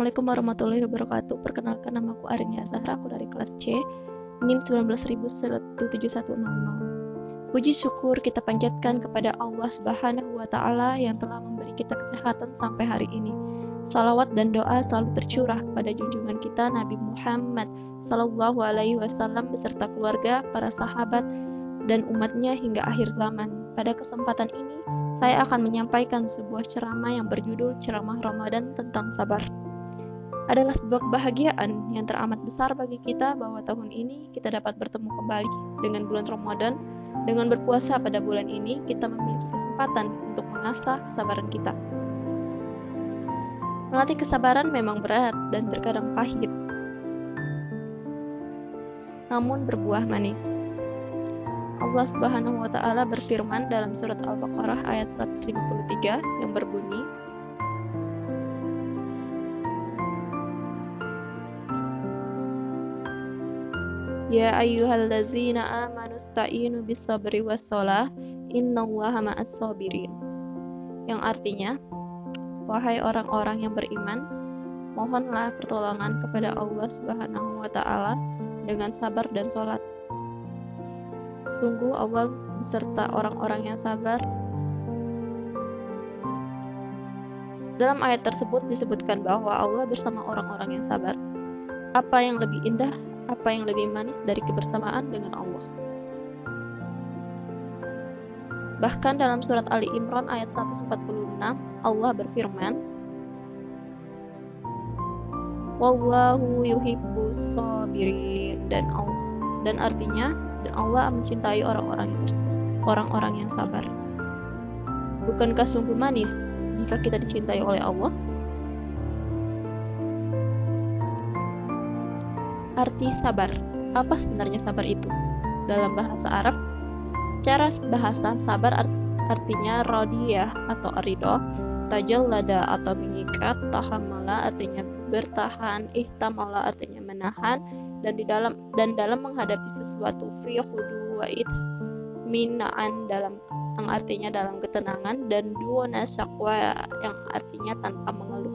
Assalamualaikum warahmatullahi wabarakatuh. Perkenalkan, namaku Arinia Zahra, aku dari kelas C, NIM 19.17100. Puji syukur kita panjatkan kepada Allah Subhanahu wa Ta'ala yang telah memberi kita kesehatan sampai hari ini. Salawat dan doa selalu tercurah kepada junjungan kita Nabi Muhammad Sallallahu Alaihi Wasallam beserta keluarga, para sahabat, dan umatnya hingga akhir zaman. Pada kesempatan ini, saya akan menyampaikan sebuah ceramah yang berjudul Ceramah Ramadan tentang sabar. Adalah sebuah kebahagiaan yang teramat besar bagi kita bahwa tahun ini kita dapat bertemu kembali dengan bulan Ramadan. Dengan berpuasa pada bulan ini, kita memiliki kesempatan untuk mengasah kesabaran kita. Melatih kesabaran memang berat dan terkadang pahit, namun berbuah manis. Allah Subhanahu wa Ta'ala berfirman dalam surat Al-Baqarah ayat 153 yang berbunyi, Ya ayyuhallazina amanu sta'inu bis-sabri was-shalah innallaha ma'as sabirin. Yang artinya, wahai orang-orang yang beriman, mohonlah pertolongan kepada Allah Subhanahu wa Ta'ala dengan sabar dan sholat. Sungguh Allah beserta orang-orang yang sabar. Dalam ayat tersebut disebutkan bahwa Allah bersama orang-orang yang sabar. Apa yang lebih indah, apa yang lebih manis dari kebersamaan dengan Allah? Bahkan dalam surat Ali Imran ayat 146, Allah berfirman, Wallahu yuhibbus sabirin, dan artinya, dan Allah mencintai orang-orang yang sabar. Bukankah sungguh manis jika kita dicintai oleh Allah? Arti sabar. Apa sebenarnya sabar itu? Dalam bahasa Arab, secara bahasa sabar artinya radiyah atau ridho, tajallada atau mengikat, tahammala artinya bertahan, ihtamala artinya menahan, dan dalam menghadapi sesuatu fi khudu wa itminaan yang artinya dalam ketenangan, dan duona syaqwa yang artinya tanpa mengeluh.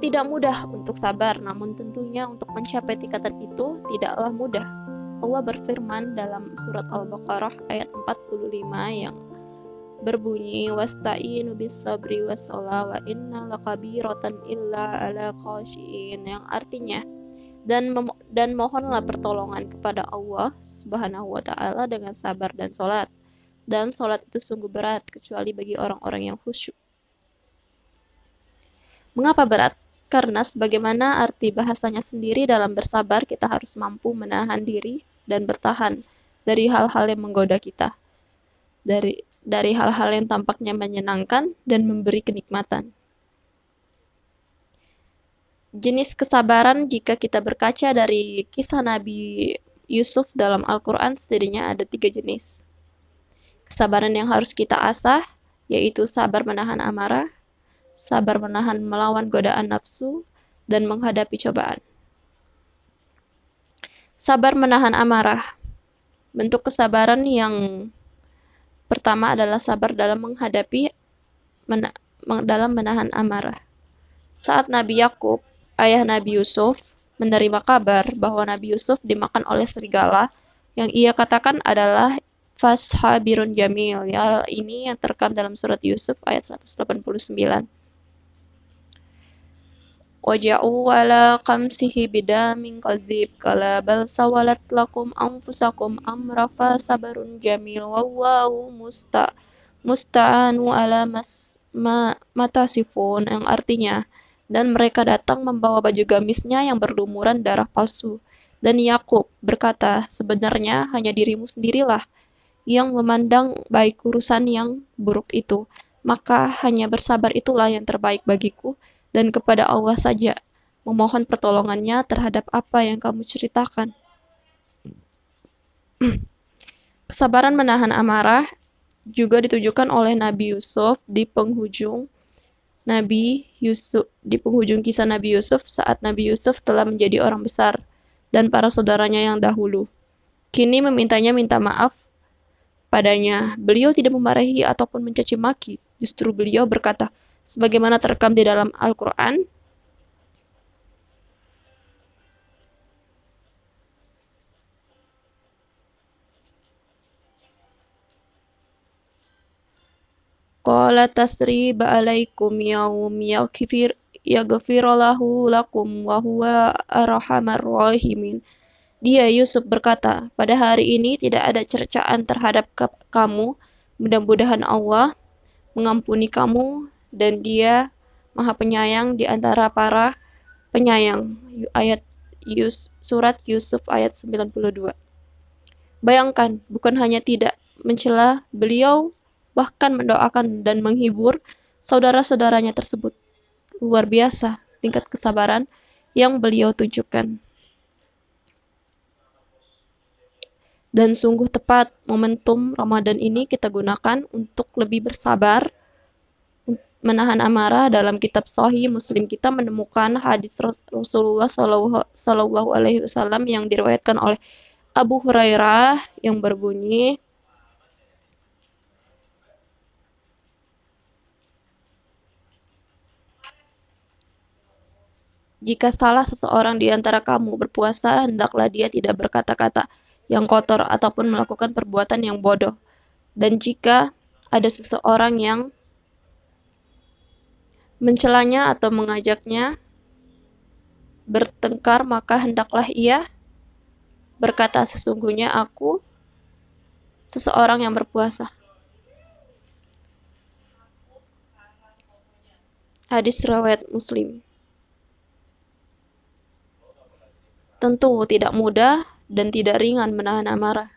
Tidak mudah untuk sabar, namun tentunya untuk mencapai tingkatan itu tidaklah mudah. Allah berfirman dalam surat Al-Baqarah ayat 45 yang berbunyi wasta'inu bis-sabri was-shalah wa inna lakabiratan illa ala khashiin, yang artinya dan mohonlah pertolongan kepada Allah Subhanahu wa Ta'ala dengan sabar dan sholat. Dan sholat itu sungguh berat kecuali bagi orang-orang yang khusyuk. Mengapa berat? Karena sebagaimana arti bahasanya sendiri, dalam bersabar kita harus mampu menahan diri dan bertahan dari hal-hal yang menggoda kita. Dari hal-hal yang tampaknya menyenangkan dan memberi kenikmatan. Jenis kesabaran, jika kita berkaca dari kisah Nabi Yusuf dalam Al-Quran, setidaknya ada 3 jenis. Kesabaran yang harus kita asah, yaitu sabar menahan amarah, sabar menahan melawan godaan nafsu, dan menghadapi cobaan. Sabar menahan amarah. Bentuk kesabaran yang pertama adalah sabar dalam dalam menahan amarah. Saat Nabi Yakub, ayah Nabi Yusuf, menerima kabar bahwa Nabi Yusuf dimakan oleh serigala, yang ia katakan adalah fashabirun jamil. Ya, ini yang terekam dalam surat Yusuf ayat 189. Waja'u ala qamsihi bidamin qazib kala bal sawalat lakum anfusakum amra fa sabarun jamil wallahu musta'anu ala matasifun, yang artinya, dan mereka datang membawa baju gamisnya yang berlumuran darah palsu. Dan Yakub berkata, sebenarnya hanya dirimu sendirilah yang memandang baik urusan yang buruk itu, maka hanya bersabar itulah yang terbaik bagiku, dan kepada Allah saja memohon pertolongannya terhadap apa yang kamu ceritakan. Kesabaran menahan amarah juga ditujukan oleh Nabi Yusuf di penghujung kisah Nabi Yusuf saat Nabi Yusuf telah menjadi orang besar dan para saudaranya yang dahulu kini memintanya minta maaf padanya. Beliau tidak memarahi ataupun mencaci maki, justru beliau berkata, sebagaimana terekam di dalam Al-Quran. Qala tasriba alaikum yaum yaghfirullahu lakum wa huwa arhamar rahimin. Dia Yusuf berkata, pada hari ini tidak ada cercaan terhadap kamu. Mudah-mudahan Allah mengampuni kamu dan Dia Maha Penyayang di antara para penyayang. Surat Yusuf ayat 92. Bayangkan, bukan hanya tidak mencela, beliau bahkan mendoakan dan menghibur saudara-saudaranya tersebut. Luar biasa tingkat kesabaran yang beliau tunjukkan. Dan sungguh tepat momentum Ramadan ini kita gunakan untuk lebih bersabar, menahan amarah. Dalam kitab Sahih Muslim kita menemukan hadis Rasulullah Shallallahu Alaihi Wasallam yang diriwayatkan oleh Abu Hurairah yang berbunyi, jika salah seseorang di antara kamu berpuasa, hendaklah dia tidak berkata-kata yang kotor ataupun melakukan perbuatan yang bodoh. Dan jika ada seseorang yang mencelanya atau mengajaknya bertengkar, maka hendaklah ia berkata, sesungguhnya aku seseorang yang berpuasa. Hadis riwayat Muslim. Tentu tidak mudah dan tidak ringan menahan amarah.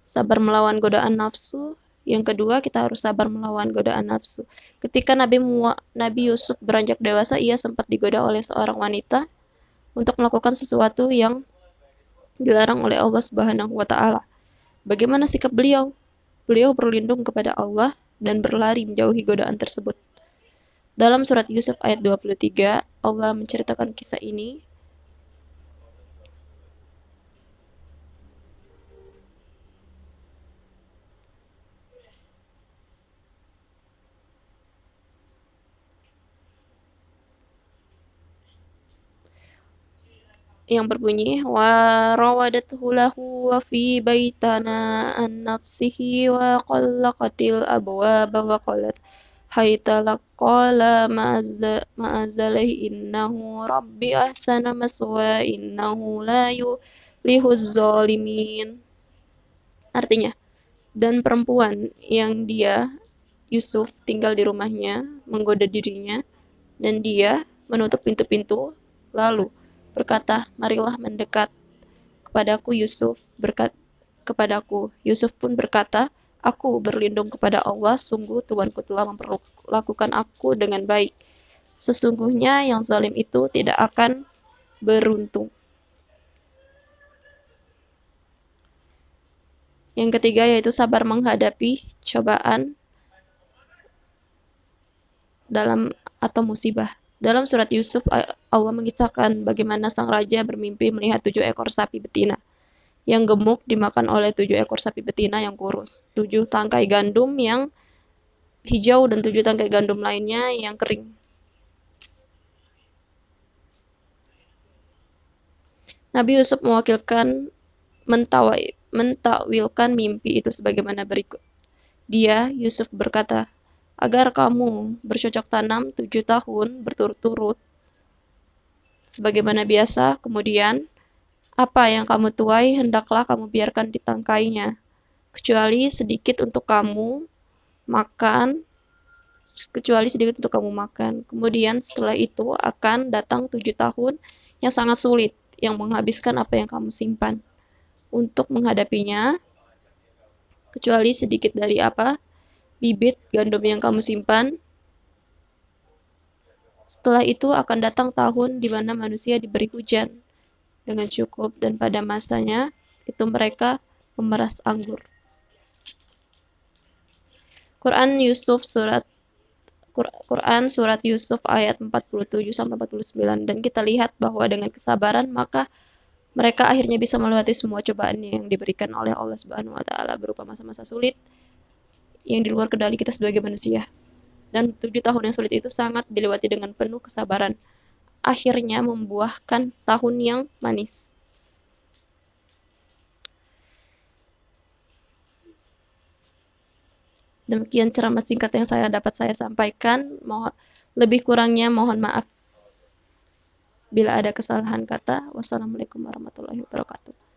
Sabar melawan godaan nafsu. Yang kedua, kita harus sabar melawan godaan nafsu. Ketika Nabi Yusuf beranjak dewasa, ia sempat digoda oleh seorang wanita untuk melakukan sesuatu yang dilarang oleh Allah Subhanahu wa Ta'ala. Bagaimana sikap beliau? Beliau berlindung kepada Allah dan berlari menjauhi godaan tersebut. Dalam surat Yusuf ayat 23, Allah menceritakan kisah ini. Yang berbunyi, wa rawadathu lahu wa fi baitana an nafsihi wa qallaqatil abwaba wa qalat hayta laqala ma'azalahi innahu rabbi ahsana maswa innahu la yuflihuz zalimin. Artinya, dan perempuan yang dia Yusuf tinggal di rumahnya menggoda dirinya, dan dia menutup pintu-pintu lalu berkata, marilah mendekat kepadaku. Yusuf pun berkata, aku berlindung kepada Allah, sungguh Tuanku telah memperlakukan aku dengan baik. Sesungguhnya yang zalim itu tidak akan beruntung. Yang ketiga yaitu sabar menghadapi cobaan atau musibah. Dalam surat Yusuf, Allah mengisahkan bagaimana sang raja bermimpi melihat 7 ekor sapi betina yang gemuk dimakan oleh 7 ekor sapi betina yang kurus, 7 tangkai gandum yang hijau dan 7 tangkai gandum lainnya yang kering. Nabi Yusuf mentakwilkan mimpi itu sebagaimana berikut. Dia, Yusuf, berkata, agar kamu bercocok tanam 7 tahun berturut-turut sebagaimana biasa, kemudian apa yang kamu tuai hendaklah kamu biarkan ditangkainya, kecuali sedikit untuk kamu makan. Kemudian setelah itu akan datang 7 tahun yang sangat sulit, yang menghabiskan apa yang kamu simpan. Untuk menghadapinya, kecuali sedikit dari bibit gandum yang kamu simpan. Setelah itu akan datang tahun di mana manusia diberi hujan dengan cukup, dan pada masanya itu mereka memeras anggur. Quran surat Yusuf ayat 47-49, dan kita lihat bahwa dengan kesabaran maka mereka akhirnya bisa melewati semua cobaan yang diberikan oleh Allah Subhanahu wa Ta'ala berupa masa-masa sulit yang di luar kendali kita sebagai manusia. Dan 7 tahun yang sulit itu sangat dilewati dengan penuh kesabaran. Akhirnya membuahkan tahun yang manis. Demikian ceramah singkat yang dapat saya sampaikan. Lebih kurangnya mohon maaf bila ada kesalahan kata. Wassalamualaikum warahmatullahi wabarakatuh.